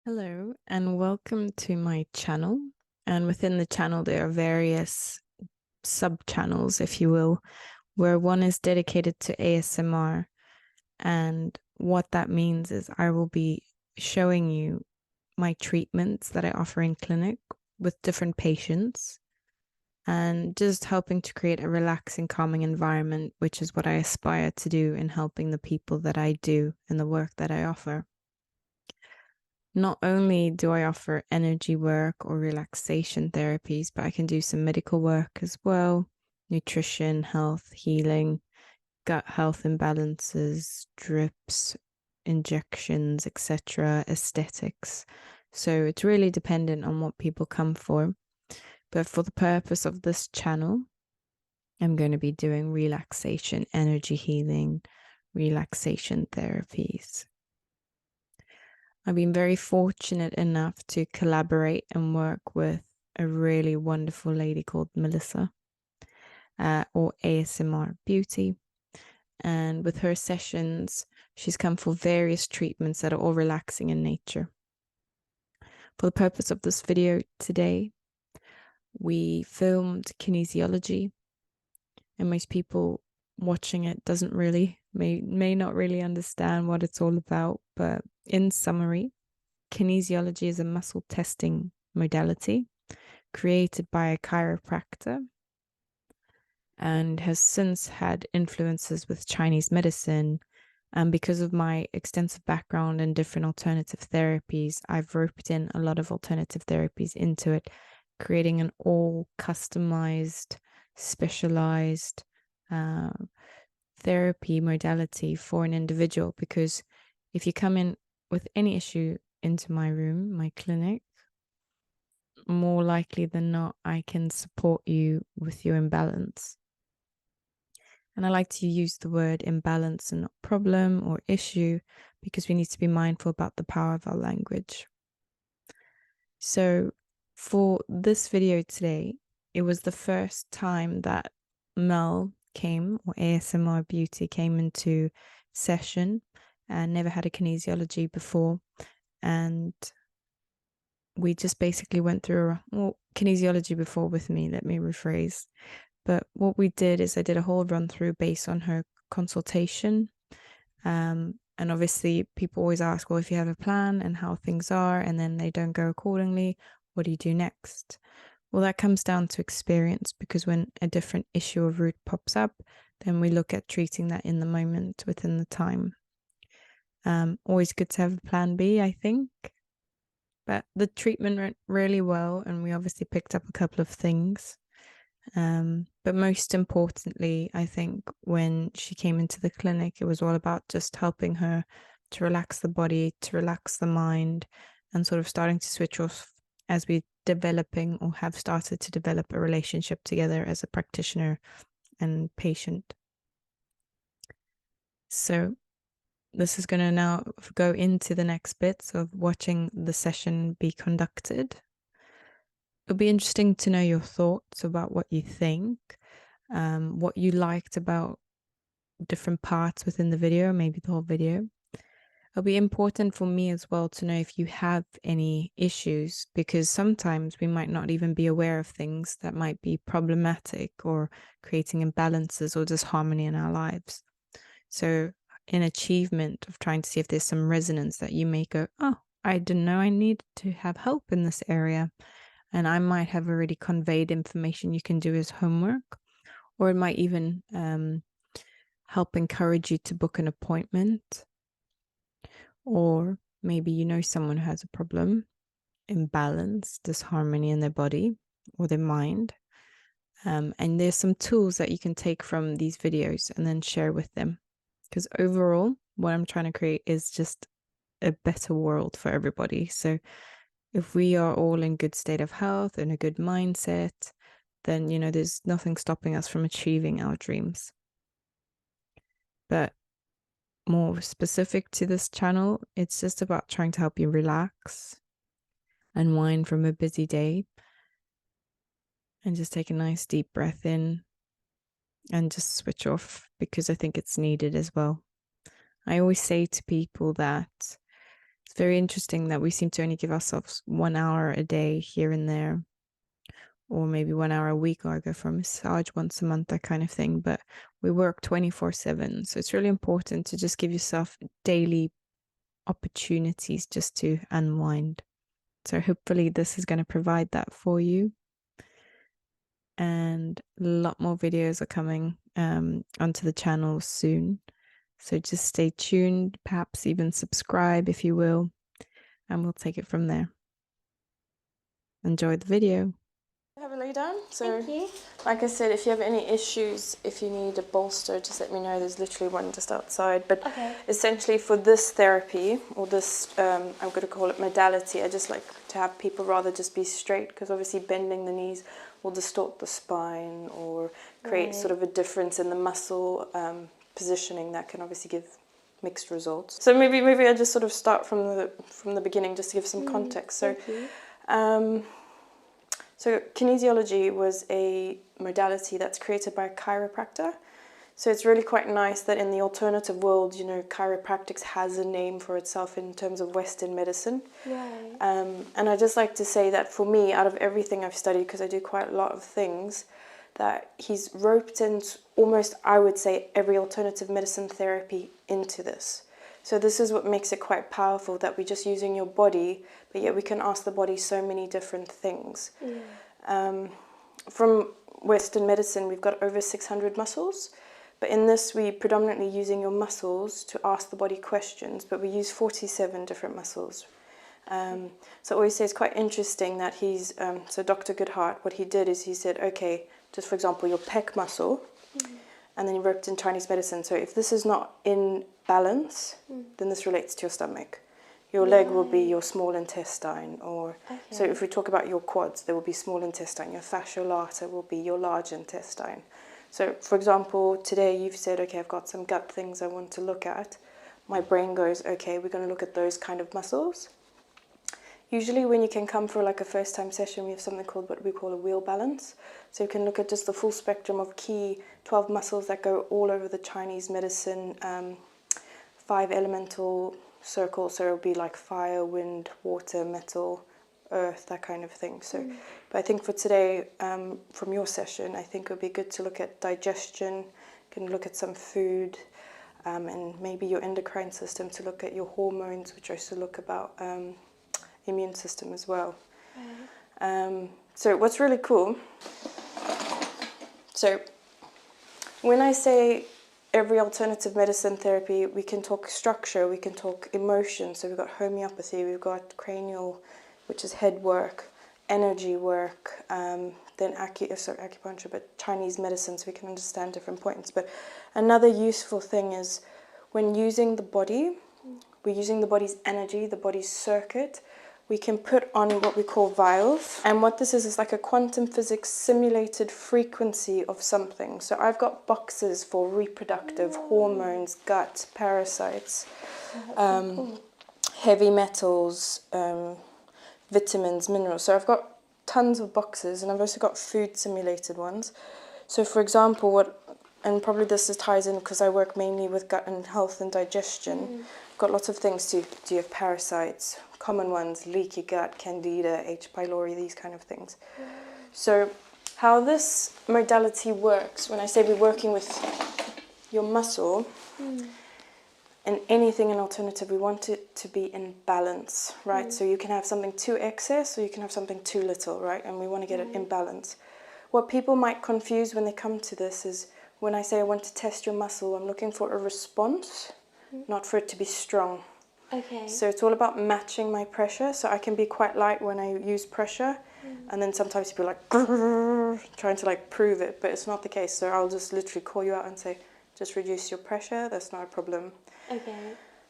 Hello and welcome to my channel. And within the channel, there are various sub-channels, if you will, where one is dedicated to ASMR. And what that means is I will be showing you my treatments that I offer in clinic with different patients and just helping to create a relaxing, calming environment, which is what I aspire to do in helping the people that I do and the work that I offer. Not only do I offer energy work or relaxation therapies, but I can do some medical work as well, nutrition, health, healing, gut health imbalances, drips, injections, etc., aesthetics. So it's really dependent on what people come for. But for the purpose of this channel, I'm going to be doing relaxation, energy healing, relaxation therapies. I've been very fortunate enough to collaborate and work with a really wonderful lady called Melissa, or ASMR Beauty. And with her sessions, she's come for various treatments that are all relaxing in nature. For the purpose of this video today, we filmed Kinesiology, and most people watching it may not really understand what it's all about, but in summary, kinesiology is a muscle testing modality created by a chiropractor and has since had influences with Chinese medicine. And because of my extensive background in different alternative therapies, I've roped in a lot of alternative therapies into it, creating an all customized, specialized therapy modality for an individual. Because if you come in with any issue into my room, my clinic, more likely than not, I can support you with your imbalance. And I like to use the word imbalance and not problem or issue because we need to be mindful about the power of our language. So for this video today, it was the first time that Mel came, or ASMR Beauty came into session, and never had a kinesiology before. And we just basically went through kinesiology before with me, let me rephrase. But what we did is I did a whole run through based on her consultation. And obviously people always ask, well, if you have a plan and how things are, and then they don't go accordingly, what do you do next? Well, that comes down to experience, because when a different issue or root pops up, then we look at treating that in the moment within the time. Always good to have a plan B, I think. But the treatment went really well, and we obviously picked up a couple of things. But most importantly, I think when she came into the clinic, it was all about just helping her to relax the body, to relax the mind, and sort of starting to switch off as we're developing or have started to develop a relationship together as a practitioner and patient. So this is going to now go into the next bits of watching the session be conducted. It'll be interesting to know your thoughts about what you think, what you liked about different parts within the video, maybe the whole video. It'll be important for me as well to know if you have any issues, because sometimes we might not even be aware of things that might be problematic or creating imbalances or disharmony in our lives. So in achievement of trying to see if there's some resonance that you may go, oh, I didn't know I needed to have help in this area. And I might have already conveyed information you can do as homework, or it might even help encourage you to book an appointment. Or maybe you know someone who has a problem, imbalance, disharmony in their body or their mind. And there's some tools that you can take from these videos and then share with them. Because overall, what I'm trying to create is just a better world for everybody. So if we are all in good state of health and a good mindset, then, there's nothing stopping us from achieving our dreams. But more specific to this channel, it's just about trying to help you relax, unwind from a busy day, and just take a nice deep breath in and just switch off, because I think it's needed as well. I always say to people that It's very interesting that we seem to only give ourselves 1 hour a day here and there, or maybe 1 hour a week, or I go for a massage once a month, that kind of thing. But we work 24/7. So it's really important to just give yourself daily opportunities just to unwind. So hopefully this is going to provide that for you. And a lot more videos are coming onto the channel soon. So just stay tuned, perhaps even subscribe if you will, and we'll take it from there. Enjoy the video. Have a lay down. So, Thank you. like I said, if you have any issues, if you need a bolster, just let me know. There's literally one just outside. But essentially for this therapy, or this, I'm going to call it modality, I just like to have people rather just be straight, because obviously bending the knees will distort the spine or create sort of a difference in the muscle positioning that can obviously give mixed results. So maybe I just sort of start from the beginning just to give some context. So kinesiology was a modality that's created by a chiropractor. So it's really quite nice that in the alternative world, you know, chiropractics has a name for itself in terms of Western medicine. Right. And I just like to say that for me, out of everything I've studied, because I do quite a lot of things, that he's roped in almost, I would say, every alternative medicine therapy into this. So this is what makes it quite powerful, that we're just using your body, but yet we can ask the body so many different things. From Western medicine, we've got over 600 muscles, but in this we're predominantly using your muscles to ask the body questions, but we use 47 different muscles. So I always say it's quite interesting that he's, so Dr. Goodhart, what he did is he said, okay, just for example, your pec muscle, and then he worked in Chinese medicine. So if this is not in balance, then this relates to your stomach. Your leg will be your small intestine, or so if we talk about your quads, there will be small intestine. Your fascia lata will be your large intestine. So for example, today you've said, okay, I've got some gut things I want to look at. My brain goes, okay, we're going to look at those kind of muscles. Usually when you can come for like a first time session, we have something called what we call a wheel balance. So you can look at just the full spectrum of key 12 muscles that go all over the Chinese medicine, 5 elemental circles, so it'll be like fire, wind, water, metal, earth, that kind of thing. So, but I think for today, from your session, I think it would be good to look at digestion, you can look at some food, and maybe your endocrine system, to look at your hormones, which also look about immune system as well. So what's really cool, so when I say every alternative medicine therapy, we can talk structure, we can talk emotion. So we've got homeopathy, we've got cranial, which is head work, energy work, then acupuncture, but Chinese medicine, so we can understand different points. But another useful thing is when using the body, we're using the body's energy, the body's circuit. We can put on what we call vials. And what this is like a quantum physics simulated frequency of something. So I've got boxes for reproductive, hormones, gut, parasites, heavy metals, vitamins, minerals. So I've got tons of boxes, and I've also got food simulated ones. So for example, and probably this ties in because I work mainly with gut and health and digestion. I've got lots of things to do with parasites, common ones, leaky gut, candida, H. pylori, these kind of things. So how this modality works, when I say we're working with your muscle, and anything in alternative, we want it to be in balance, right? So you can have something too excess, or you can have something too little, right? And we want to get it in balance. What people might confuse when they come to this is, when I say I want to test your muscle, I'm looking for a response, not for it to be strong. So it's all about matching my pressure. So I can be quite light when I use pressure, and then sometimes people are like trying to like prove it, but it's not the case. So I'll just literally call you out and say, just reduce your pressure, that's not a problem.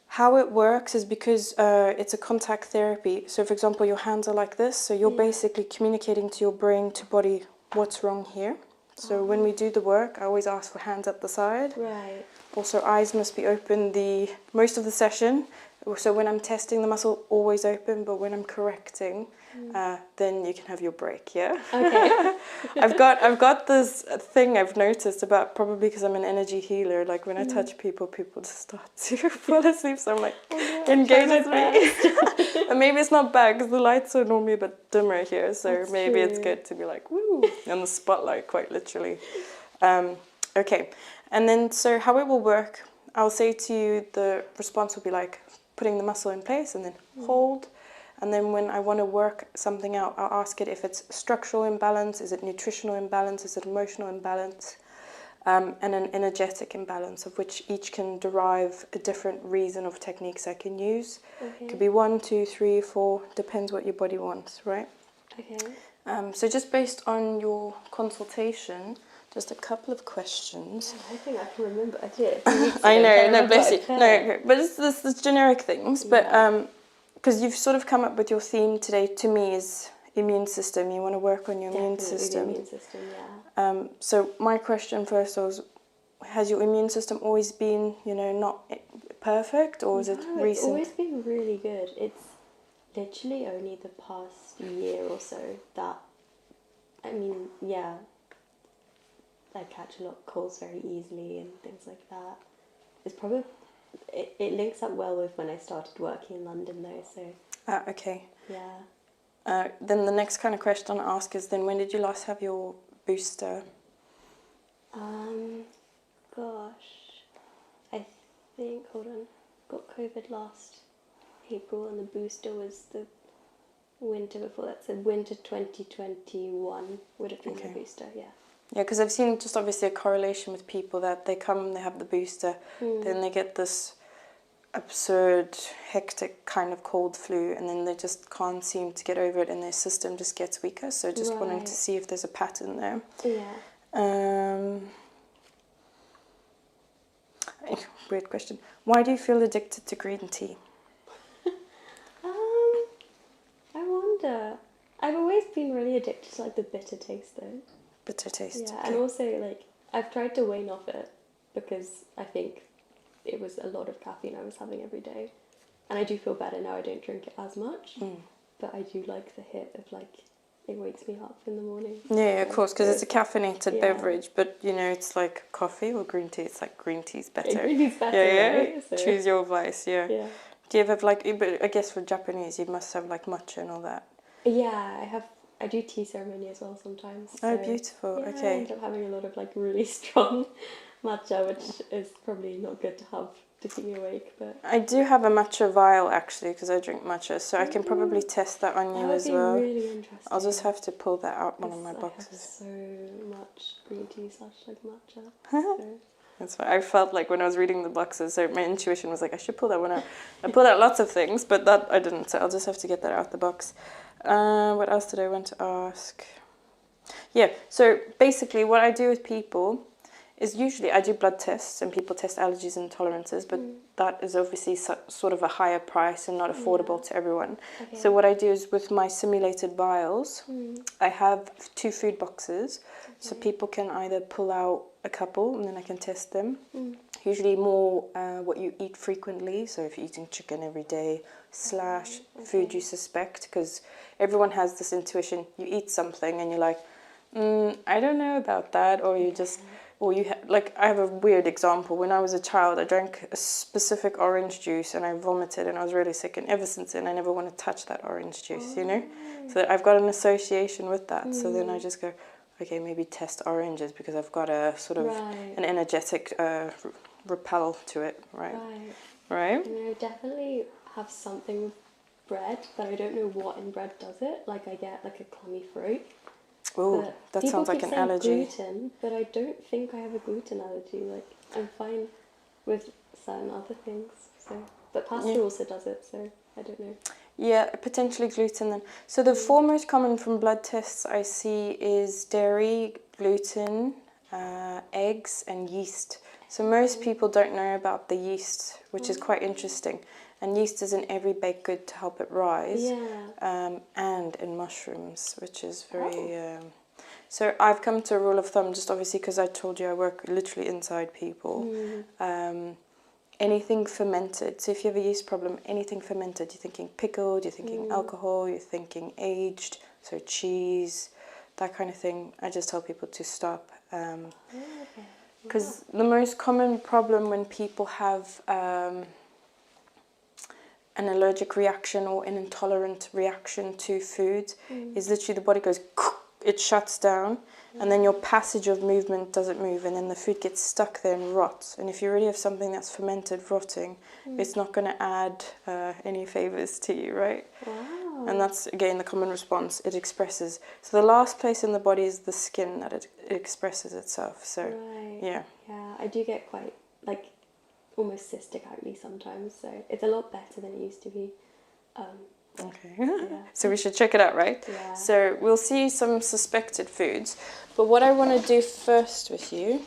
How it works is because it's a contact therapy. So for example, your hands are like this, so you're basically communicating to your brain, to body, what's wrong here. So when we do the work, I always ask for hands at the side. Also, eyes must be open most of the session. so when I'm testing the muscle, always open, but when I'm correcting, then you can have your break, yeah? Okay. I've got this thing I've noticed about, probably because I'm an energy healer, like when I touch people, people just start to fall asleep, so I'm like, engage with me. And maybe it's not bad, because the lights are normally a bit dimmer here, so That's maybe it's true. good to be like, woo, in the spotlight, quite literally. Okay, and then so how it will work, I'll say to you, the response will be like putting the muscle in place and then hold. And then when I want to work something out, I'll ask it if it's structural imbalance, is it nutritional imbalance, is it emotional imbalance, and an energetic imbalance, of which each can derive a different reason of techniques I can use. Okay. It could be 1, 2, 3, 4, depends what your body wants, right? Okay. So just based on your consultation, just a couple of questions. I think I can remember. I did. I know, no, bless you. No, but it's this generic things. But because you've sort of come up with your theme today, to me, is immune system. You want to work on your immune system. The immune system, yeah. So my question first was, has your immune system always been, not perfect, or is it recent? It's always been really good. It's literally only the past year or so that, I mean, yeah, I catch a lot of colds very easily and things like that. It's probably, it links up well with when I started working in London though, so. Okay. Yeah. Then the next kind of question I ask is, then when did you last have your booster? Gosh, I think, hold on, got COVID last April and the booster was the winter before that, so winter 2021 would have been the booster, yeah. Yeah, because I've seen just obviously a correlation with people that they come, they have the booster, then they get this absurd, hectic kind of cold flu, and then they just can't seem to get over it, and their system just gets weaker. So just wanting to see if there's a pattern there. Yeah. Weird question. Why do you feel addicted to green tea? I wonder. I've always been really addicted to like the bitter taste though. Bitter taste. Yeah, and also like I've tried to wane off it because I think it was a lot of caffeine I was having every day, and I do feel better now. I don't drink it as much, but I do like the hit of like it wakes me up in the morning. Yeah, of course, because it's a caffeinated beverage, but it's like coffee or green tea. It's like green tea's better. Yeah, green tea's better. Yeah. Right? So. Choose your vice. Yeah. Yeah. Do you have like? But I guess for Japanese, you must have like matcha and all that. Yeah, I do tea ceremony as well sometimes. Oh, beautiful. Yeah, Okay. I end up having a lot of like really strong matcha, which is probably not good to have to keep me awake. But I do have a matcha vial actually, because I drink matcha, so I can probably test that on you as well. That would be really interesting. I'll just have to pull that out one of my boxes. I have so much green tea / like matcha. So. That's fine. I felt like when I was reading the boxes, so my intuition was like, I should pull that one out. I pulled out lots of things, but that I didn't, so I'll just have to get that out the box. What else did I want to ask? Yeah, so basically what I do with people is usually I do blood tests and people test allergies and intolerances, but that is obviously sort of a higher price and not affordable to everyone. Okay. So what I do is with my simulated vials, I have 2 food boxes, so people can either pull out a couple and then I can test them. Usually more what you eat frequently, so if you're eating chicken every day / food you suspect, because everyone has this intuition, you eat something and you're like, I don't know about that, or you just, or you like, I have a weird example. When I was a child, I drank a specific orange juice and I vomited and I was really sick, and ever since then I never want to touch that orange juice, so I've got an association with that. So then I just go, okay, maybe test oranges because I've got a sort of an energetic repel to it, right? I mean, I definitely have something with bread, but I don't know what in bread does it. Like I get like a clammy throat. Oh, that sounds like an allergy. Gluten, but I don't think I have a gluten allergy. Like I'm fine with certain other things. So, but pasta also does it, so I don't know. Yeah, potentially gluten then. So the 4 most common from blood tests I see is dairy, gluten, eggs and yeast. So most people don't know about the yeast, which is quite interesting. And yeast is in every baked good to help it rise. And in mushrooms, which is very... So I've come to a rule of thumb, just obviously because I told you I work literally inside people. anything fermented. So if you have a yeast problem, anything fermented, you're thinking pickled, you're thinking alcohol, you're thinking aged, so cheese, that kind of thing, I just tell people to stop. Because the most common problem when people have an allergic reaction or an intolerant reaction to food is literally the body goes, it shuts down, and then your passage of movement doesn't move, and then the food gets stuck there and rots. And if you already have something that's fermented, rotting, it's not going to add any favors to you, right? Wow. And that's, again, the common response. It expresses. So the last place in the body is the skin that it expresses itself. So, Right. yeah. Yeah, I do get quite, like, almost cystic acne sometimes, so it's a lot better than it used to be. Okay. Yeah. So we should check it out, right? Yeah. So we'll see some suspected foods. But what I want to do first with you,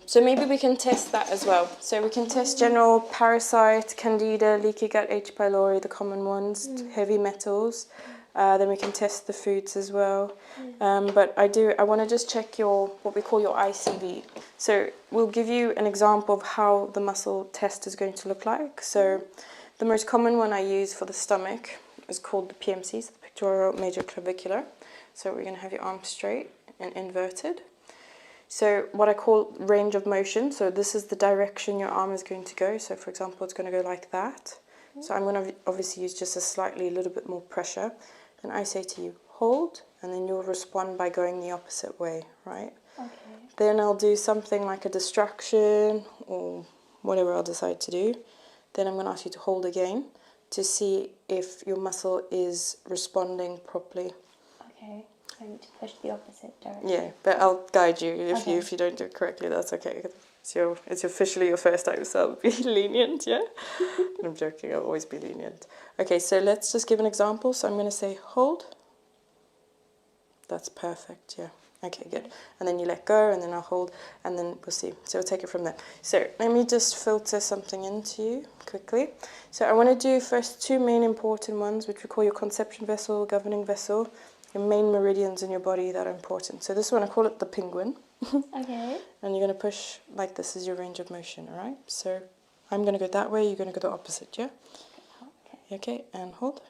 so maybe we can test that as well. So we can test general parasite, candida, leaky gut, H. pylori, the common ones, heavy metals. Then we can test the foods as well. But I want to just check your, what we call your ICV. So we'll give you an example of how the muscle test is going to look like. So the most common one I use for the stomach is called the PMC, so the pectoral major clavicular. So we're going to have your arms straight and inverted. So what I call range of motion, so this is the direction your arm is going to go. So for example, it's going to go like that. So I'm going to obviously use just a little bit more pressure. And I say to you, hold, and then you'll respond by going the opposite way, right? Okay. Then I'll do something like a distraction or whatever I'll decide to do. Then I'm going to ask you to hold again to see if your muscle is responding properly. Okay. So I need to push the opposite direction. Yeah, but I'll guide you Okay. if you don't do it correctly. That's okay. It's officially your first time, so I'll be lenient. Yeah, I'm joking. I'll always be lenient. Okay, so let's just give an example. So I'm going to say hold. That's perfect. Yeah. Okay, good. And then you let go, and then I'll hold, and then we'll see. So we'll take it from there. So let me just filter something into you quickly. So I want to do first two main important ones, which we call your conception vessel, governing vessel, your main meridians in your body that are important. So this one, I call it the penguin. Okay. And you're going to push like this is your range of motion, all right? So I'm going to go that way, you're going to go the opposite, yeah? Okay. Okay, and hold.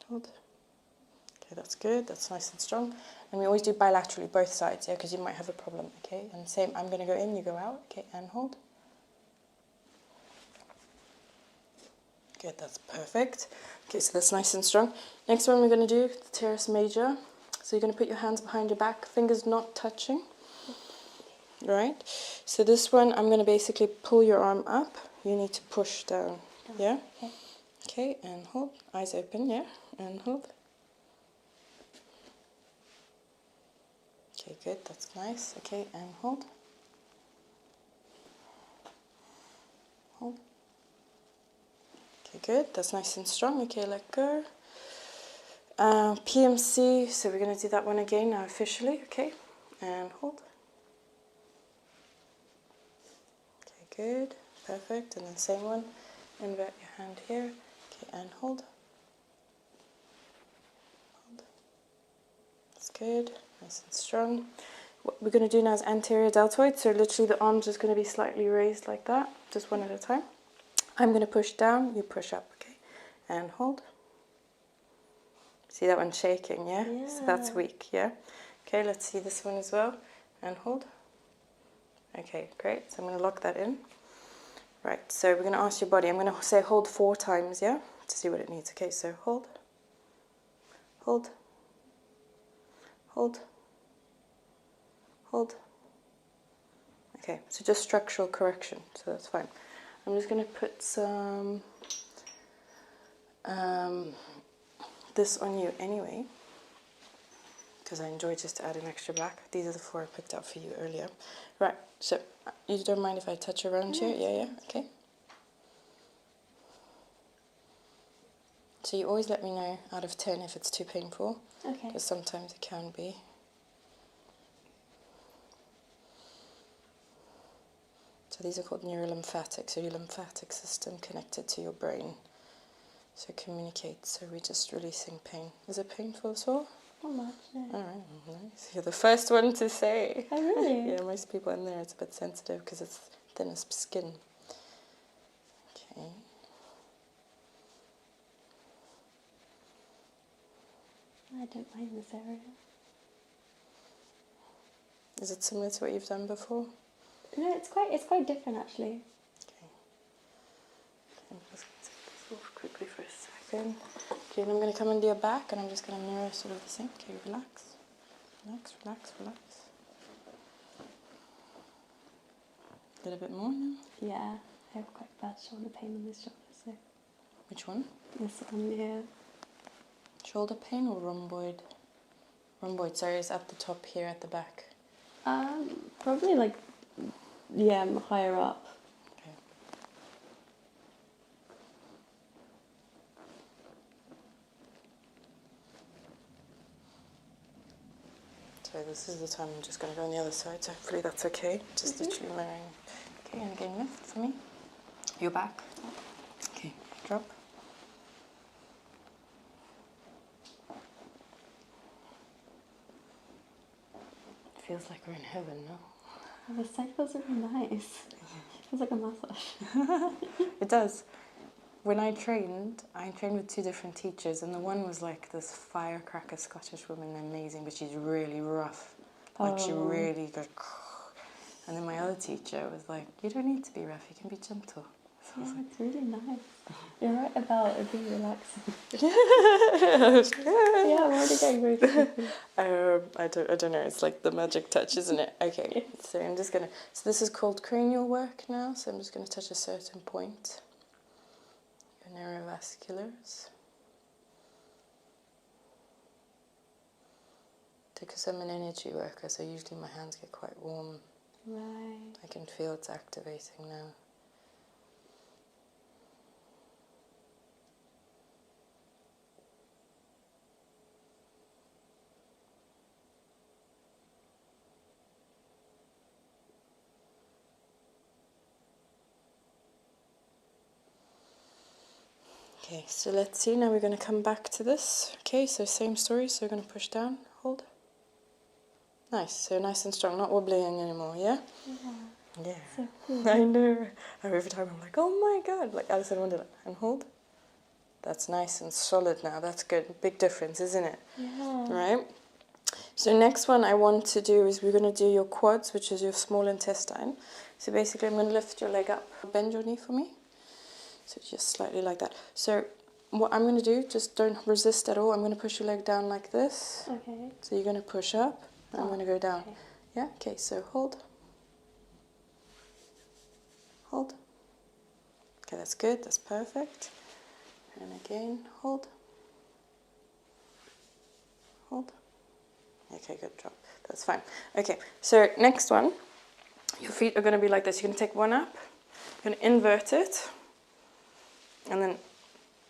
Hold. Okay, that's good. That's nice and strong. And we always do bilaterally, both sides, yeah, because you might have a problem, okay? And same, I'm going to go in, you go out, okay, and hold. Good, that's perfect. Okay, so that's nice and strong. Next one we're going to do, the teres major. So you're going to put your hands behind your back, fingers not touching. Right? So this one, I'm going to basically pull your arm up. You need to push down, yeah? Okay. Okay, and hold. Eyes open, yeah? And hold. Okay, good, that's nice. Okay, and hold. Hold. Okay, good, that's nice and strong. Okay, let go. PMC, so we're going to do that one again now officially, okay? And hold. Okay, good, perfect. And then same one, invert your hand here, okay, and hold. Hold. That's good, nice and strong. What we're going to do now is anterior deltoid, so literally the arms is going to be slightly raised like that, just one at a time. I'm going to push down, you push up, okay? And hold. See that one shaking, yeah? Yeah. So that's weak, yeah? Okay, let's see this one as well. And hold. Okay, great. So I'm going to lock that in. Right, so we're going to ask your body. I'm going to say hold 4 times, yeah? To see what it needs. Okay, so hold. Hold. Hold. Hold. Okay, so just structural correction, so that's fine. I'm just going to put some this on you anyway, because I enjoy just to add an extra black. These are the 4 I picked out for you earlier. Right, so you don't mind if I touch around here? Yeah, okay. So you always let me know out of 10 if it's too painful, Okay. because sometimes it can be. So these are called neurolymphatic, so your lymphatic system connected to your brain. So it communicates, so we're just releasing pain. Is it painful at all? Not much, no. All right, nice. You're the first one to say. Oh, really? Yeah, most people in there, it's a bit sensitive because it's thinner skin. Okay. I don't mind this area. Is it similar to what you've done before? No, it's quite different actually. Okay. I'm just going to take this off quickly for a second. Okay, and I'm going to come under your back and I'm just going to mirror sort of the same. Okay, relax. Relax, relax, relax. A little bit more now. Yeah, I have quite bad shoulder pain on this shoulder, so. Which one? This one, yeah. Shoulder pain or rhomboid? Rhomboid, sorry, is at the top here at the back. Probably like, yeah, higher up. Okay. So this is the time I'm just going to go on the other side, so hopefully that's okay. Just literally mirroring. Okay, and again lift for me. Your back. Okay, drop. Feels like we're in heaven, no? Oh, the side feels really nice. Feels like a massage. It does. When I trained with two different teachers, and the one was like this firecracker Scottish woman, amazing, but she's really rough. Like she really goes. And then my other teacher was like, you don't need to be rough, you can be gentle. So I was like, It's really nice. You're right about it being relaxing. yeah, I'm already getting very sleepy. I don't know, it's like the magic touch, isn't it? Okay, so I'm just gonna, so this is called cranial work now, so I'm just gonna touch a certain point. Your neurovasculars. Because I'm an energy worker, so usually my hands get quite warm. Right. I can feel it's activating now. Okay, so let's see, now we're going to come back to this. Okay, so same story, so we're going to push down, hold. Nice, so nice and strong, not wobbling anymore, yeah? Yeah. So cool. I know. Every time I'm like, oh my god, like Alice in Wonderland. And hold. That's nice and solid now, that's good. Big difference, isn't it? Yeah. Right? So next one I want to do is we're going to do your quads, which is your small intestine. So basically I'm going to lift your leg up. Bend your knee for me. So just slightly like that. So what I'm going to do, just don't resist at all. I'm going to push your leg down like this. Okay. So you're going to push up, and I'm going to go down. Okay. Yeah? Okay, so hold. Hold. Okay, that's good. That's perfect. And again, hold. Hold. Okay, good job. That's fine. Okay, so next one. Your feet are going to be like this. You're going to take one up. You're going to invert it. And then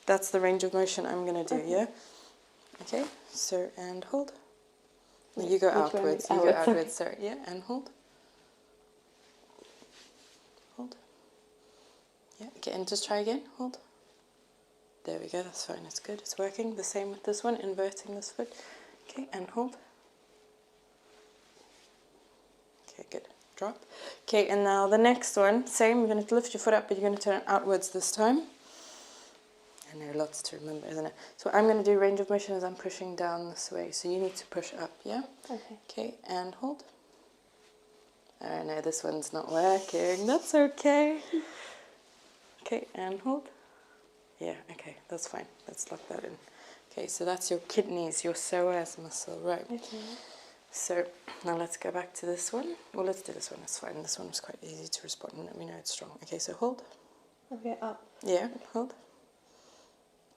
that's the range of motion I'm going to do, yeah? Okay, so, and hold. No, you go outwards. You go outwards, sorry. Yeah, and hold. Hold. Yeah, okay, and just try again. Hold. There we go, that's fine, it's good, it's working. The same with this one, inverting this foot. Okay, and hold. Okay, good. Drop. Okay, and now the next one, same, you're going to lift your foot up, but you're going to turn it outwards this time. I know, lots to remember, isn't it? So what I'm going to do range of motion is I'm pushing down this way, so you need to push up, yeah? Okay. Okay, and hold. Oh no, this one's not working, that's okay. Okay, and hold. Yeah, okay, that's fine. Let's lock that in. Okay, so that's your kidneys, your psoas muscle, right? Okay. So now let's go back to this one. Well, let's do this one, that's fine. This one was quite easy to respond and let me know it's strong. Okay, so hold. Okay, up. Yeah, hold.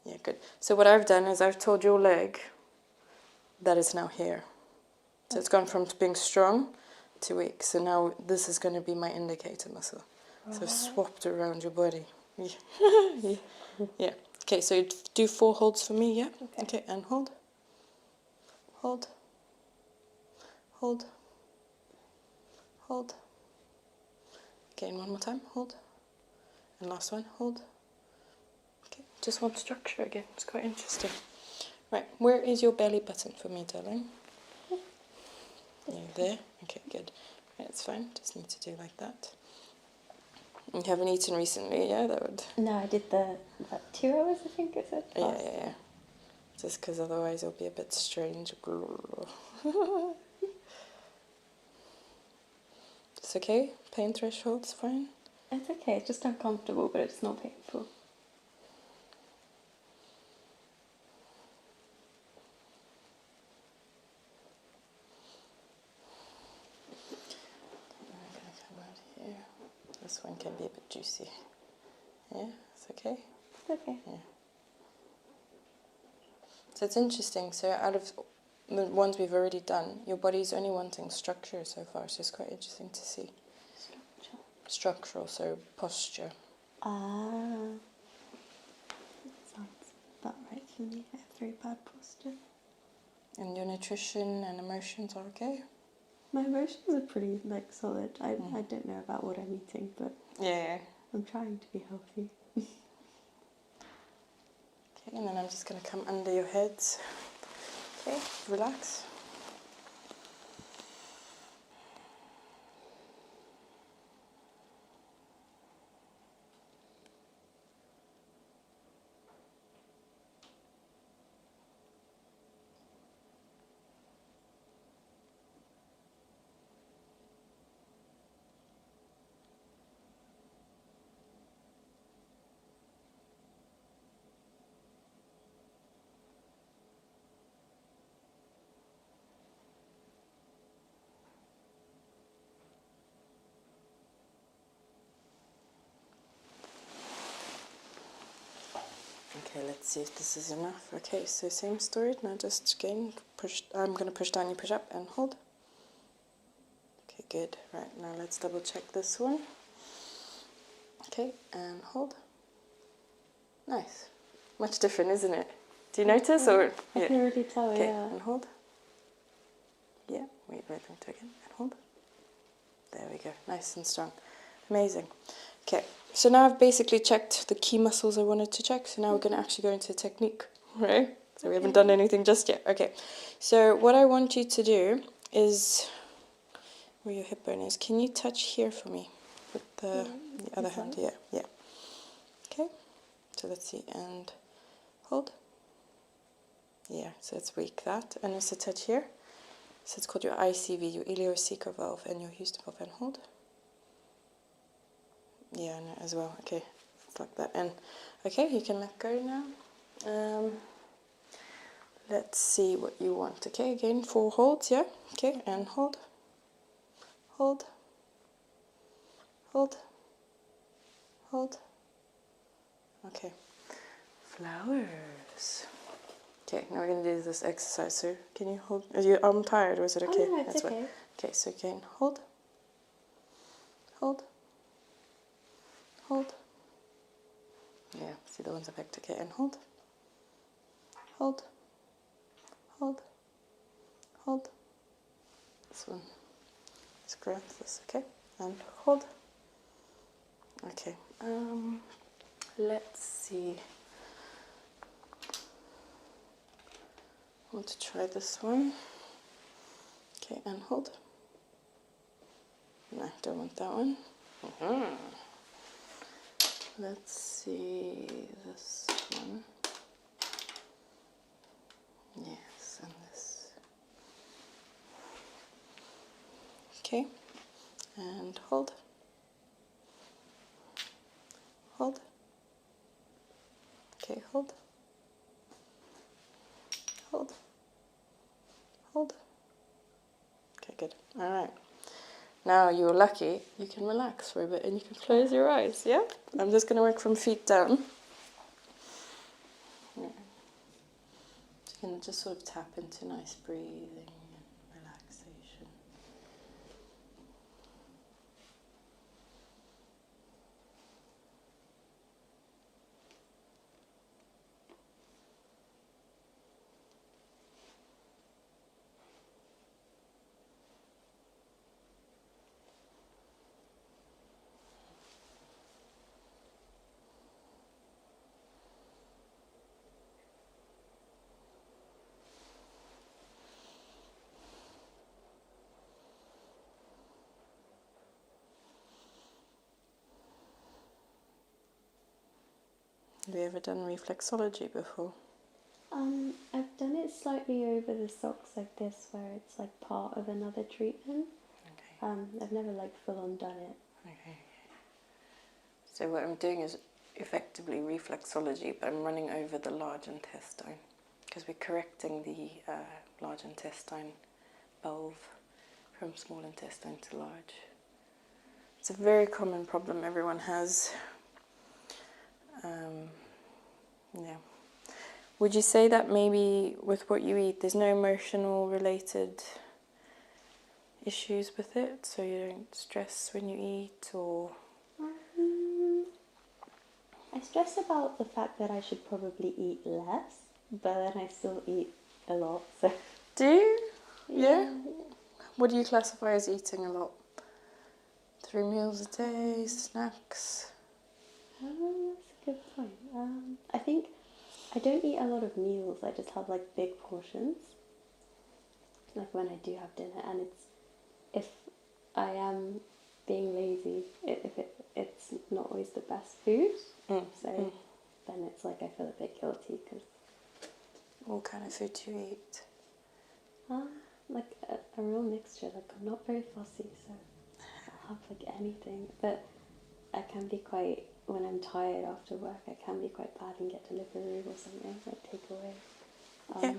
Yeah, good. So what I've done is I've told your leg that it's now here. So it's gone from being strong to weak. So now this is going to be my indicator muscle. So I've swapped around your body. Yeah. Yeah. Okay, so you do 4 holds for me, yeah? Okay, and hold. Hold. Hold. Hold. Again, one more time. Hold. And last one. Hold. Okay, just want structure again. It's quite interesting. Right, where is your belly button for me, darling? You there? Okay, good. Right, it's fine. Just need to do like that. You haven't eaten recently, yeah? That would. No, I did the 2 hours, I think it said. Yeah. Just because otherwise it'll be a bit strange. It's okay? Pain threshold's fine? It's okay, it's just uncomfortable, but it's not painful. I'm going to come out here. This one can be a bit juicy. Yeah, it's okay? It's okay. Yeah. So it's interesting. So out of the ones we've already done, your body's only wanting structure so far. So it's quite interesting to see. Structure. Structural, so posture. Ah. That sounds about right for me. I have very bad posture. And your nutrition and emotions are okay? My emotions are pretty, solid. I don't know about what I'm eating, but Yeah. I'm trying to be healthy. Okay, and then I'm just going to come under your heads. Okay, relax. Okay, let's see if this is enough. Okay, so same story. Now just again push. I'm going to push down, you push up and hold. Okay, good. Right, now let's double check this one. Okay, and hold. Nice. Much different, isn't it? Do you notice or? I can already tell, okay, yeah. and hold. Yeah, wait, let me do it again. And hold. There we go. Nice and strong. Amazing. Okay, so now I've basically checked the key muscles I wanted to check. So now we're going to actually go into technique, right? So we haven't done anything just yet. Okay, so what I want you to do is, where your hip bone is, can you touch here for me with the other hand? side? Yeah. Okay, so let's see, and hold. Yeah, so it's weak, that. And also touch here. So it's called your ICV, your ileocecal valve, and your Houston valve, and hold. Yeah, no, as well. Okay, it's like that. And okay, you can let go now. Let's see what you want. Okay, again, 4 holds, yeah? Okay, and hold. Hold. Hold. Hold. Okay. Flowers. Okay, now we're going to do this exercise. So can you hold? Is your arm tired or is it okay? Oh, no, it's okay. Okay, so again, hold. Hold. Hold. Yeah, see the ones affected. Okay, and hold. Hold. Hold. Hold. This one. Let's grab this, okay? And hold. Okay. Let's see. I want to try this one. Okay, and hold. No, don't want that one. Let's see this one. Yes, and this. Okay, and hold. Hold. Okay, hold. Hold. Hold. Okay, good. All right. Now you're lucky, you can relax for a bit and you can close your eyes, yeah? I'm just going to work from feet down. Yeah. So you can just sort of tap into nice breathing and relaxation. Have you ever done reflexology before? I've done it slightly over the socks like this, where it's like part of another treatment. Okay. I've never like full on done it. Okay. So what I'm doing is effectively reflexology, but I'm running over the large intestine because we're correcting the large intestine valve from small intestine to large. It's a very common problem everyone has. Yeah. Would you say that maybe with what you eat, there's no emotional related issues with it? So you don't stress when you eat, or? I stress about the fact that I should probably eat less, but then I still eat a lot. So. Do you? Yeah. What do you classify as eating a lot? 3 meals a day, snacks? That's a good point. I think I don't eat a lot of meals. I just have like big portions. Like when I do have dinner, and if I am being lazy, it's not always the best food. So then it's like I feel a bit guilty because. What kind of food do you eat? Like a real mixture. Like I'm not very fussy, so I'll have like anything. But I can be quite, when I'm tired after work, I can be quite bad and get delivery or something, like takeaway. Yeah.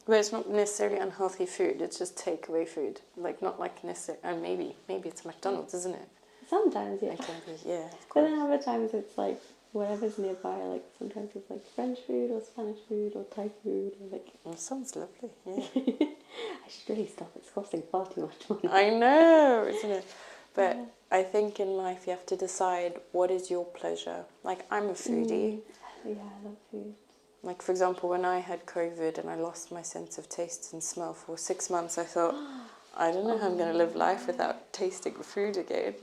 But it's not necessarily unhealthy food, it's just takeaway food. Like not like necessarily, and maybe it's McDonald's, isn't it? Sometimes, yeah. It can be, yeah. But then other times it's like whatever's nearby, like sometimes it's like French food or Spanish food or Thai food or like... It sounds lovely, yeah. I should really stop, it's costing far too much money. I know, isn't it? But I think in life you have to decide what is your pleasure. Like I'm a foodie. Yeah, I love food. Like for example, when I had COVID and I lost my sense of taste and smell for 6 months, I thought, I don't know how I'm going to live life without tasting food again.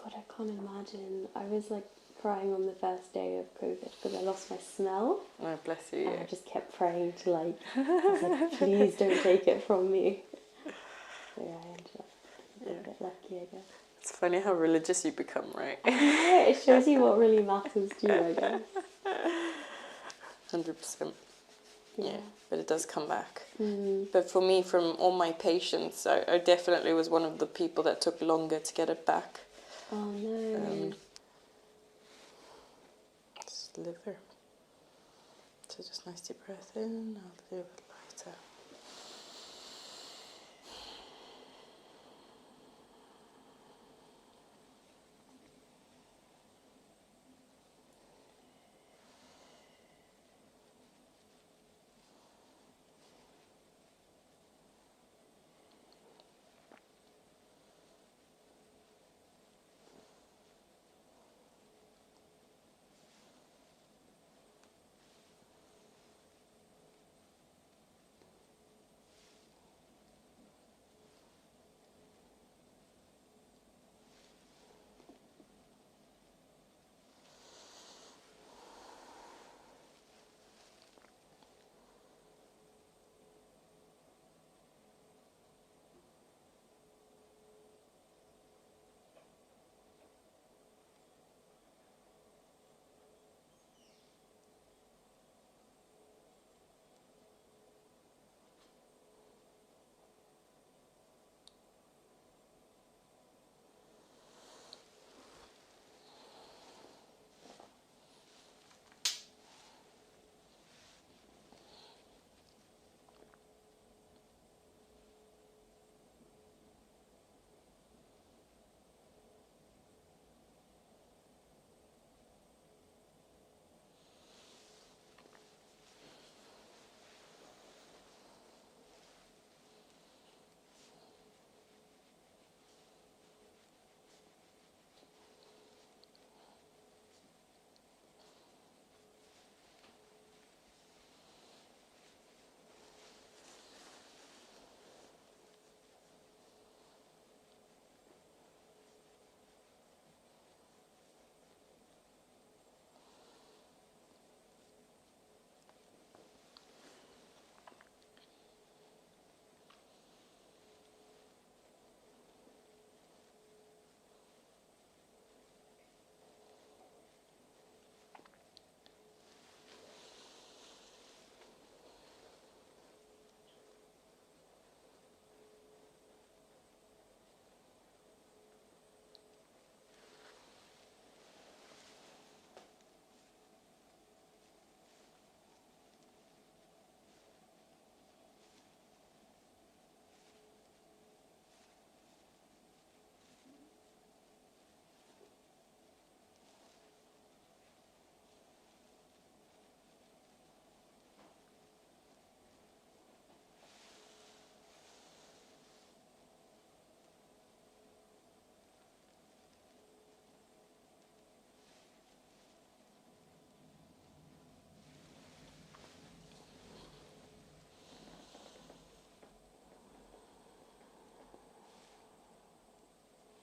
God, I can't imagine. I was like crying on the first day of COVID because I lost my smell. Oh, bless you. And I just kept praying to like, I was like, please don't take it from me. So yeah, I ended up a bit lucky, I guess. It's funny how religious you become, right? Yeah, it shows you what really matters to you, I guess. 100%. Yeah. But it does come back. But for me, from all my patients, I definitely was one of the people that took longer to get it back. Oh no. Just liver. So just nice deep breath in, out a little bit lighter.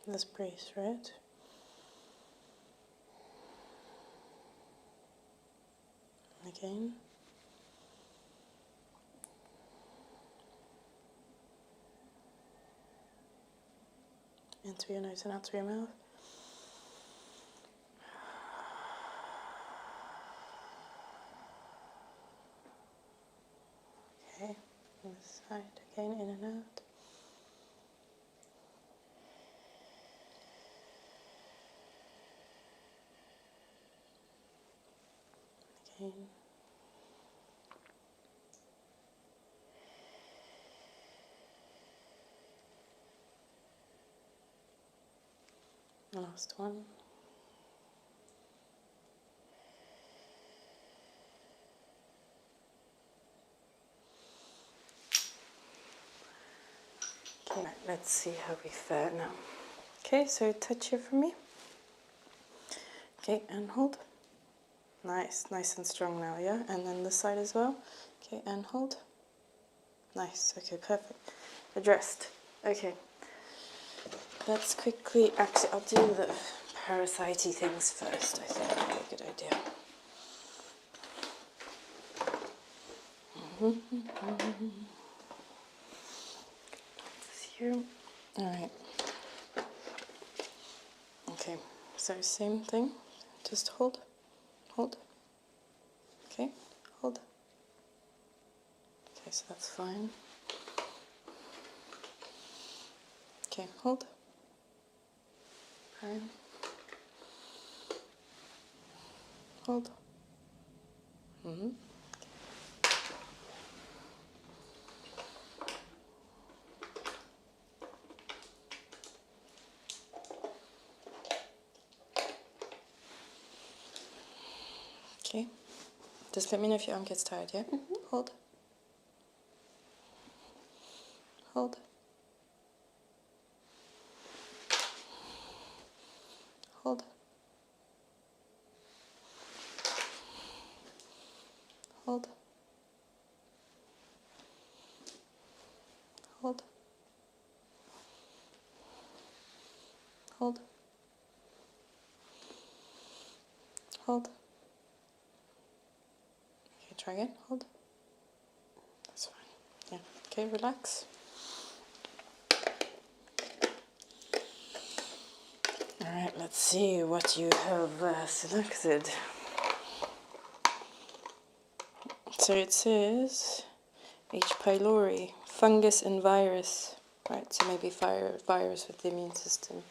Let's breathe, right? Again. In through your nose and out through your mouth. Okay, on this side again, in and out. Again. Last one. Okay, let's see how we fare now. Okay, so touch here for me. Okay, and hold. Nice, nice and strong now, yeah? And then this side as well. Okay, and hold. Nice, okay, perfect. Addressed. Okay. Let's quickly, actually, I'll do the parasite-y things first. I think that would be a good idea. Here. All right. Okay, so same thing. Just hold, hold. Okay, hold. Okay, so that's fine. Okay, hold. Fine. Hold. Mm-hmm. Okay. Just let me know if your arm gets tired, yeah? Mm-hmm. Hold. Hold. Hold. Hold. Hold. Hold. Hold. Okay, try again. Hold. That's fine. Yeah. Okay, relax. Alright, let's see what you have selected. So it says H. pylori, fungus and virus. Right, so maybe virus with the immune system.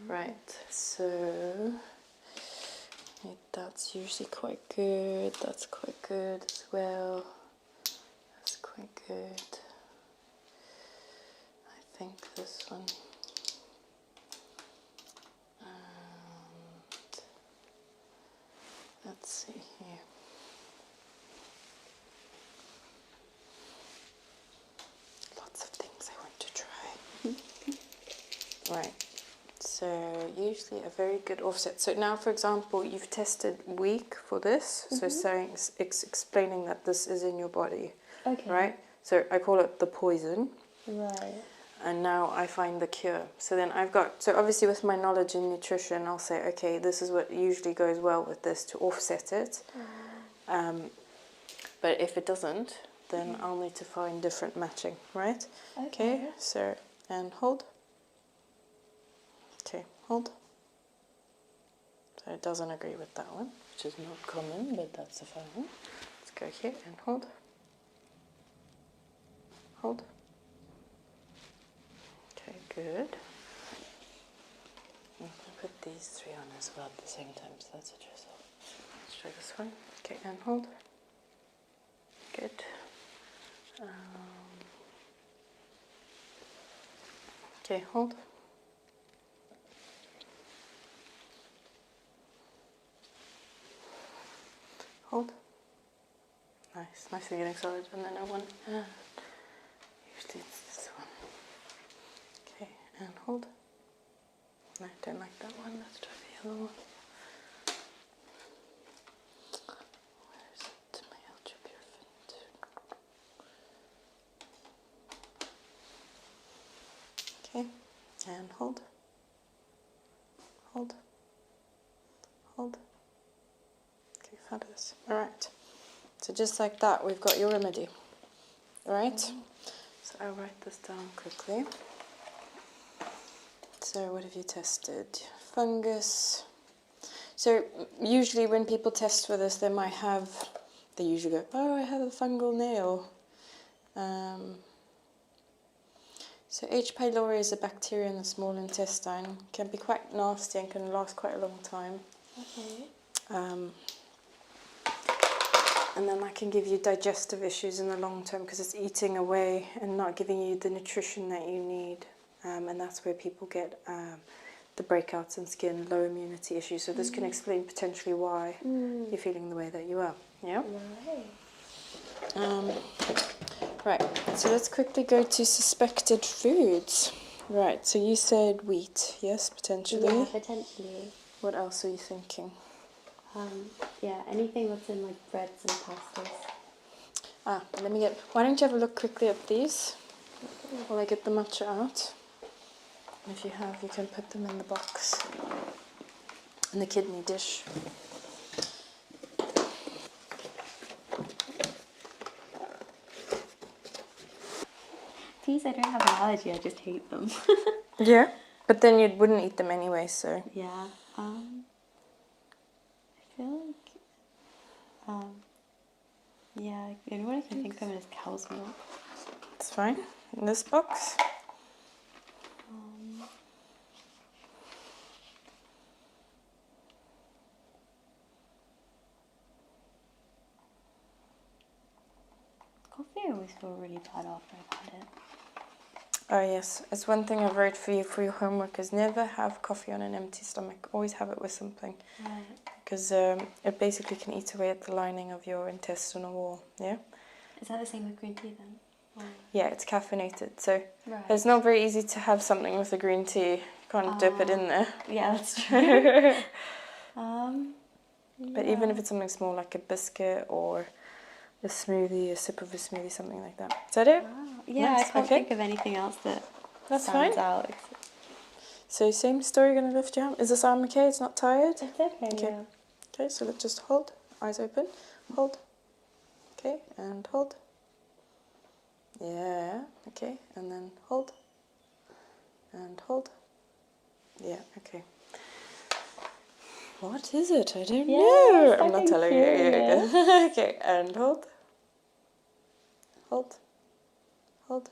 Right, so that's usually quite good. That's quite good as well. That's quite good. I think this one. And let's see here. Lots of things I want to try. Right. So usually a very good offset. So now, for example, you've tested weak for this. So saying it's explaining that this is in your body. Okay. Right. So I call it the poison. Right. And now I find the cure. So then I've got, so obviously with my knowledge in nutrition, I'll say, okay, this is what usually goes well with this to offset it. But if it doesn't, then I'll need to find different matching, right? Okay, so, and hold. Okay, hold. So it doesn't agree with that one, which is not common, but that's a fun one. Let's go here and hold. Hold. Okay, good. I'm going to put these three on as well at the same time, so that's a drizzle. Let's try this one. Okay, and hold. Good. Okay, hold. Hold. Nice, nice and getting solid. And then I want, usually it's this one. Okay, and hold. No, I don't like that one. Let's try the other one. Where is it? My Allergy purified. Okay, and hold. hold, hold. Okay, fabulous. All right. So just like that, we've got your remedy. All right? So I'll write this down quickly. So what have you tested? Fungus. So usually when people test for this, they usually go, oh, I have a fungal nail. So H. pylori is a bacteria in the small intestine. Can be quite nasty and can last quite a long time. Okay. And then that can give you digestive issues in the long term because it's eating away and not giving you the nutrition that you need. And that's where people get the breakouts in skin, low immunity issues. So this can explain potentially why you're feeling the way that you are. Yeah? Right, so let's quickly go to suspected foods. Right, so you said wheat, yes, potentially? Yeah, potentially. What else are you thinking? Yeah, anything that's in like breads and pastas. Why don't you have a look quickly at these while I get the matcha out? And if you have, you can put them in the box, in the kidney dish. These, I don't have an allergy, I just hate them. Yeah, but then you wouldn't eat them anyway, so. Yeah. I feel like, yeah, the only one I can think of is cow's milk. It's fine. In this box. Coffee, I always feel really bad after I've had it. Oh yes, it's one thing I wrote for you for your homework is never have coffee on an empty stomach. Always have it with something. Right. Because it basically can eat away at the lining of your intestinal wall, yeah? Is that the same with green tea then? Or... Yeah, it's caffeinated, so Right. it's not very easy to have something with a green tea. You can't dip it in there. Yeah, that's true. But even if it's something small like a biscuit or a smoothie, a sip of a smoothie, something like that. Is that it? Wow. Yeah, Nice. I can't Okay. think of anything else that That's stands fine. out. So same story, gonna lift your arm. Is this arm okay? It's not tired? It's okay, Okay. yeah. Okay, so let's just hold, eyes open, hold. Okay, and hold. Yeah, okay, and then hold. And hold. Yeah, okay. What is it? I don't know. I'm not telling you. Yeah, okay, and hold. Hold. Hold.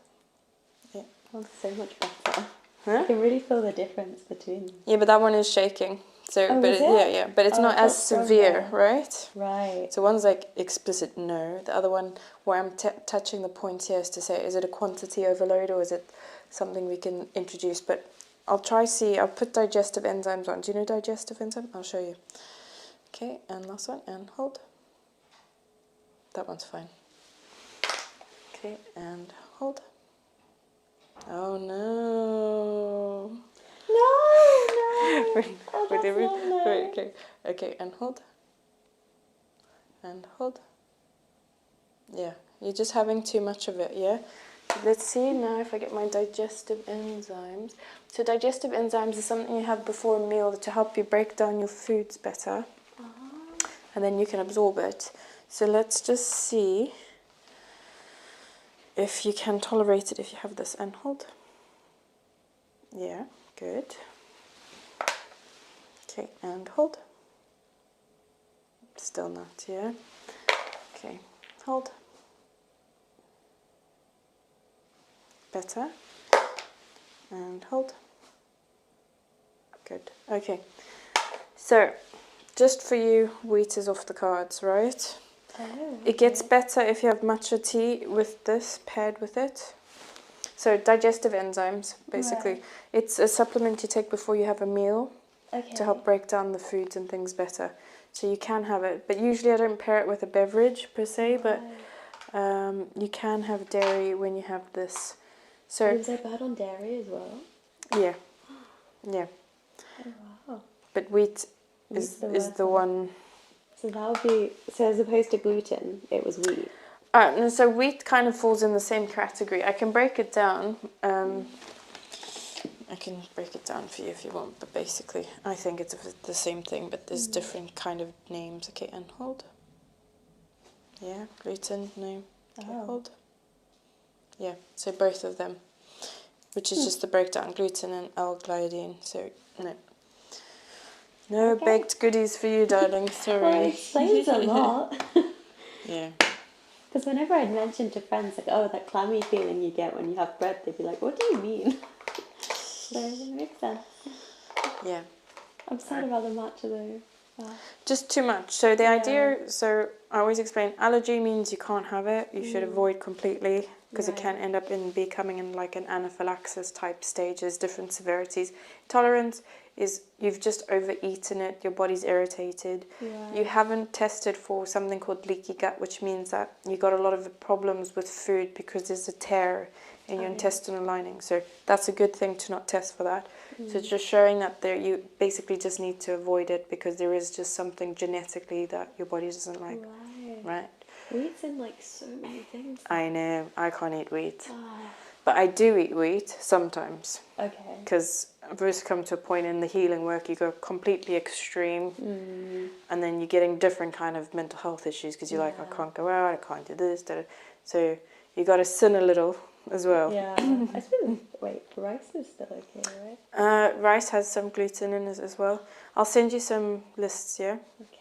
Yeah. Oh, so much better. Huh? I can really feel the difference between them. Yeah, but that one is shaking. So, Oh, but is it? yeah, but it's not as severe, right? Right. So one's like explicit no. The other one, where I'm touching the point here, is to say, is it a quantity overload or is it something we can introduce? But I'll put digestive enzymes on. Do you know digestive enzyme? I'll show you. Okay, and last one, and hold. That one's fine. Okay, and hold. Oh no. No. Wait, Oh, that's not no. wait, okay, and hold. And hold. Yeah, you're just having too much of it, yeah? Let's see now if I get my digestive enzymes. So digestive enzymes is something you have before a meal to help you break down your foods better. And then you can absorb it. So let's just see if you can tolerate it if you have this. And hold. Yeah, good. Okay, and hold. Still not, yeah? Okay, hold. Better. And hold. Good. Okay. So, just for you, wheat is off the cards, right? Oh, okay. It gets better if you have matcha tea with this, paired with it. So, digestive enzymes, basically. Right. It's a supplement you take before you have a meal. Okay. To help break down the foods and things better. So you can have it, but usually I don't pair it with a beverage per se, but you can have dairy when you have this. So is there bad on dairy as well? yeah, yeah. Oh wow. But wheat is the one. So that would be, so as opposed to gluten, it was wheat. No, so wheat kind of falls in the same category. I can break it down. I can break it down for you if you want, but basically I think it's the same thing, but there's different kind of names. Okay, and hold. Yeah, gluten, no. Okay, hold. Yeah, so both of them, which is just the breakdown, gluten and L-gliadine, so no. No baked goodies for you, darling, sorry. Well, it explains a lot. Yeah. Because whenever I'd mention to friends, like, oh, that clammy feeling you get when you have bread, they'd be like, what do you mean? So it makes sense. Yeah. I'm sad about the matcha though. Wow. Just too much. So the idea, so I always explain, allergy means you can't have it. You should avoid completely, because it can end up in becoming in like an anaphylaxis type stage. There's different severities. Tolerance is you've just overeaten it, your body's irritated. Right. You haven't tested for something called leaky gut, which means that you got a lot of problems with food because there's a tear in your intestinal lining. So that's a good thing to not test for that. So it's just showing that there you basically just need to avoid it because there is just something genetically that your body doesn't like. Right? Wheat's in like so many things. I know, I can't eat wheat. Ah. But I do eat wheat sometimes. Okay. Because I've just come to a point in the healing work, you go completely extreme and then you're getting different kind of mental health issues because you're like, I can't go out, I can't do this. So you got to sin a little as well. Yeah. I suppose, wait, rice is still okay, right? Rice has some gluten in it as well. I'll send you some lists, yeah? Okay.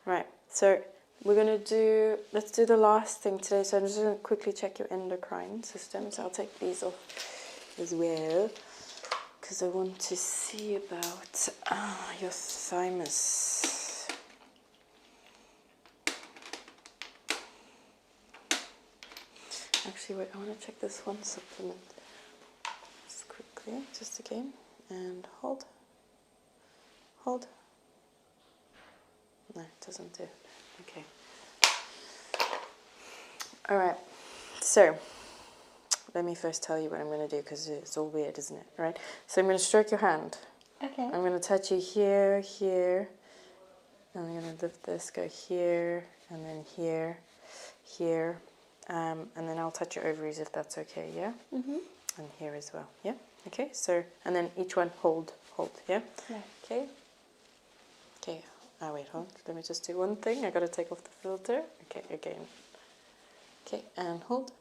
Right, so we're going to do, let's do the last thing today. So I'm just going to quickly check your endocrine system. So I'll take these off as well, because I want to see about your thymus. Actually, wait, I want to check this one supplement just quickly, just again, and hold, hold. No, it doesn't do it. Okay. All right, so let me first tell you what I'm going to do because it's all weird, isn't it? All right, so I'm going to stroke your hand. Okay. I'm going to touch you here, here, and I'm going to lift this, go here, and then here, here, and then I'll touch your ovaries if that's okay, yeah? Mm-hmm. And here as well, yeah? Okay, so, and then each one hold, yeah? Yeah. Okay? Okay, wait, hold, let me just do one thing. I got to take off the filter. Okay, again. Okay, and hold.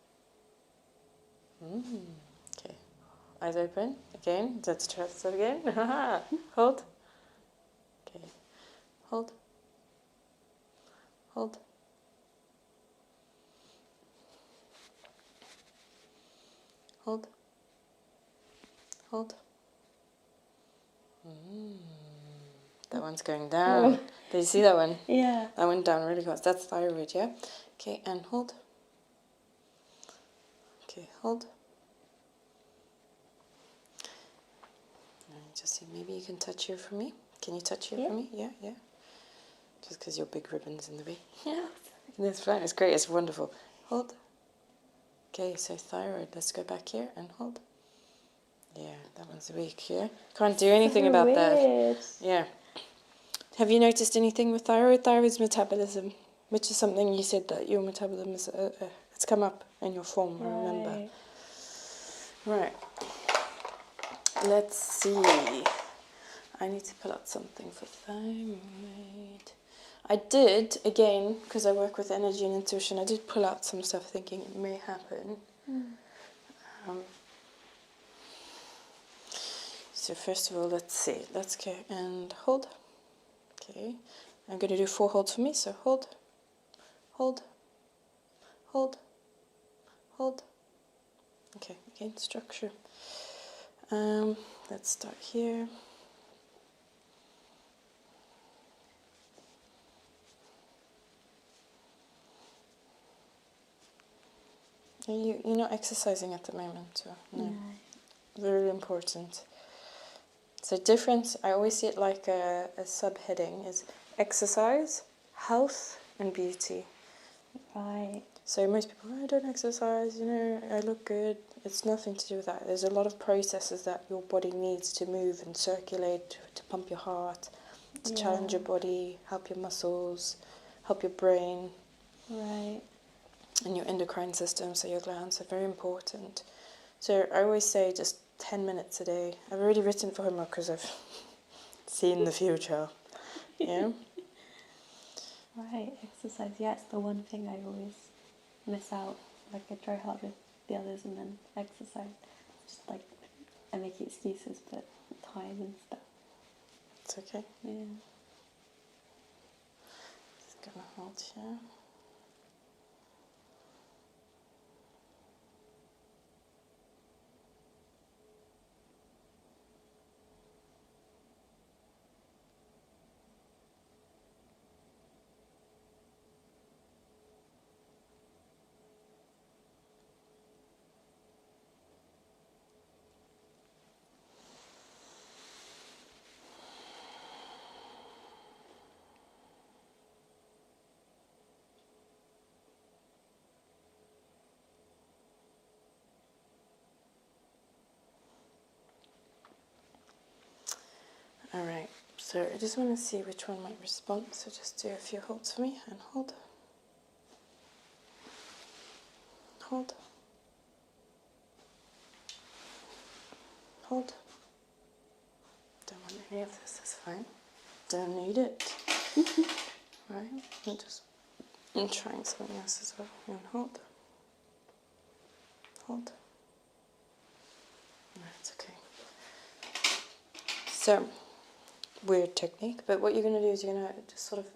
Okay, eyes open. Again, let's try that again. Hold. Okay, hold. Hold. Hold. Hold. That one's going down. Did you see that one? Yeah. That went down really fast. That's thyroid, yeah? Okay, and hold. Okay, hold. Just see, maybe you can touch here for me. Can you touch here for me? Yeah, yeah. Just because your big ribbon's in the way. Yeah, that's fine. It's great. It's wonderful. Hold. Okay, so thyroid. Let's go back here and hold. Yeah, that one's weak. Yeah, can't do anything about that. Yeah. Have you noticed anything with thyroid? Thyroid's metabolism, which is something you said that your metabolism is. It's come up in your form. I remember. Right. Let's see. I need to pull out something for thyroid. I did, again, because I work with energy and intuition, I did pull out some stuff thinking it may happen. So first of all, let's see. Let's go and hold. Okay. I'm going to do 4 holds for me. So hold, hold, hold, hold. Okay, again, structure. Let's start here. You're not exercising at the moment, so no. Very important. So difference, I always see it like a subheading, is exercise, health, and beauty. Right. So most people, I don't exercise, I look good. It's nothing to do with that. There's a lot of processes that your body needs to move and circulate, to pump your heart, to challenge your body, help your muscles, help your brain. Right. And your endocrine system, so your glands are very important. So I always say just 10 minutes a day. I've already written for homework because I've seen the future. Yeah. Right, exercise. Yeah, it's the one thing I always miss out. Like I try hard with the others and then exercise. Just like I make excuses, but time and stuff. It's okay. Yeah. Just gonna hold here. All right, so I just want to see which one might respond. So just do a few holds for me and hold. Hold. Hold. Don't want any of this, that's fine. Don't need it. Right, I'm trying something else as well. And hold. Hold. No, it's okay. So, weird technique, but what you're going to do is you're going to just sort of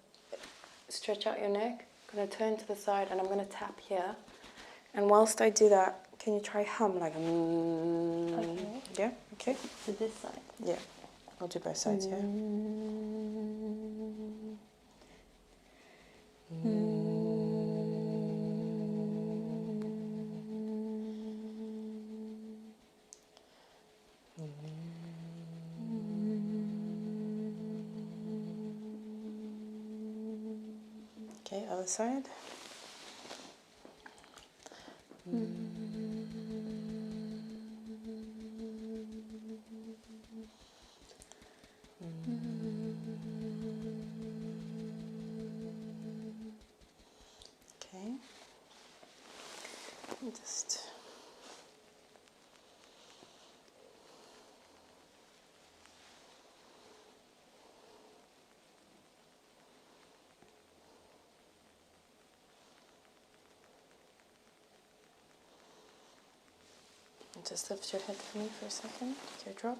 stretch out your neck. I'm going to turn to the side and I'm going to tap here. And whilst I do that, can you try hum like Okay. Yeah, okay. To this side. Yeah, I'll do both sides, yeah. Okay, other side. Okay. Just Just lift your head for me for a second. Okay, drop.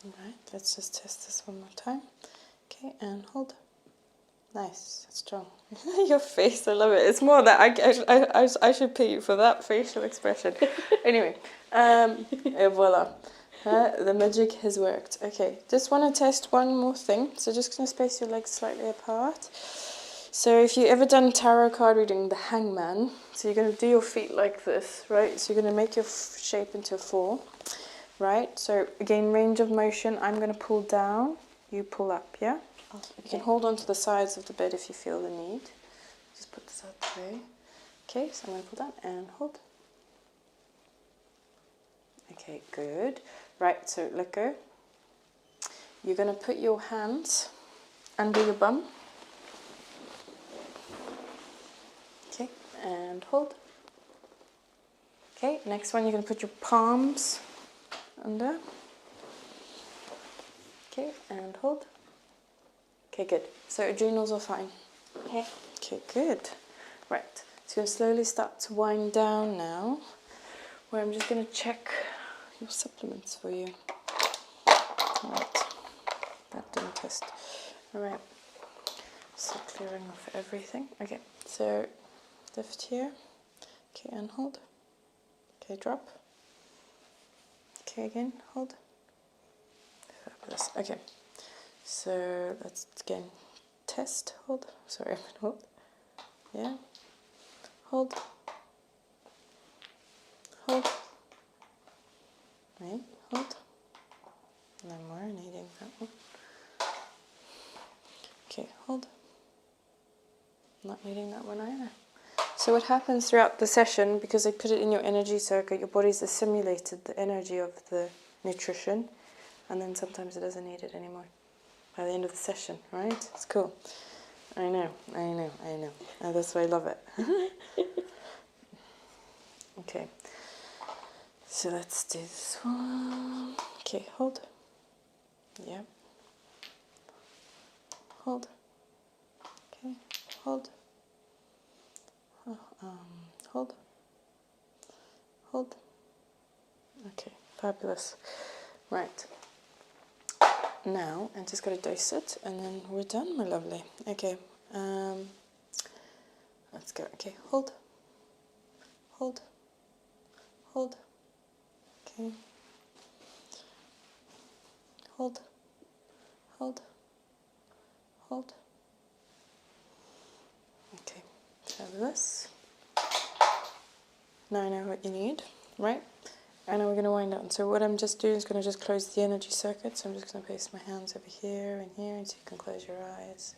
Alright, let's just test this one more time. Okay, and hold. Nice, that's strong. Your face, I love it. It's more that I should pay you for that facial expression. Anyway, et voila. The magic has worked. Okay, just want to test one more thing. So just going to space your legs slightly apart. So if you ever done tarot card reading, the hangman, so you're going to do your feet like this, right? So you're going to make your shape into a 4. Right, so again, range of motion. I'm going to pull down, you pull up, yeah? Oh, okay. You can hold on to the sides of the bed if you feel the need. Just put this out the way. Okay, so I'm going to pull down and hold. Okay, good. Right, so let go. You're going to put your hands under your bum. Okay, and hold. Okay, next one, you're going to put your palms under. Okay, and hold. Okay, good. So adrenals are fine. Okay. Okay, good. Right, so you'll slowly start to wind down now, where I'm just going to check your supplements for you. Alright, that didn't test. Alright, so clearing off everything. Okay, so lift here. Okay, and hold. Okay, drop. Okay, again, hold. Fabulous. Okay, so let's again test. Hold. Sorry, hold. Yeah. Hold. Hold. Right. Hold. No more needing that one. So what happens throughout the session, because I put it in your energy circuit, your body's assimilated the energy of the nutrition, and then sometimes it doesn't need it anymore by the end of the session, right? It's cool. I know. Oh, that's why I love it. Okay. So let's do this one. Okay, hold. Yeah. Hold. Okay, hold. Hold. Hold. Okay, fabulous. Right. Now, I'm just going to dose it, and then we're done, my lovely. Okay. Let's go. Okay, hold. Hold. Hold. Okay. Hold. Hold. Hold. Okay, fabulous. Now I know what you need, right? And now we're going to wind down. So what I'm just doing is going to just close the energy circuit. So I'm just going to place my hands over here and here, so you can close your eyes.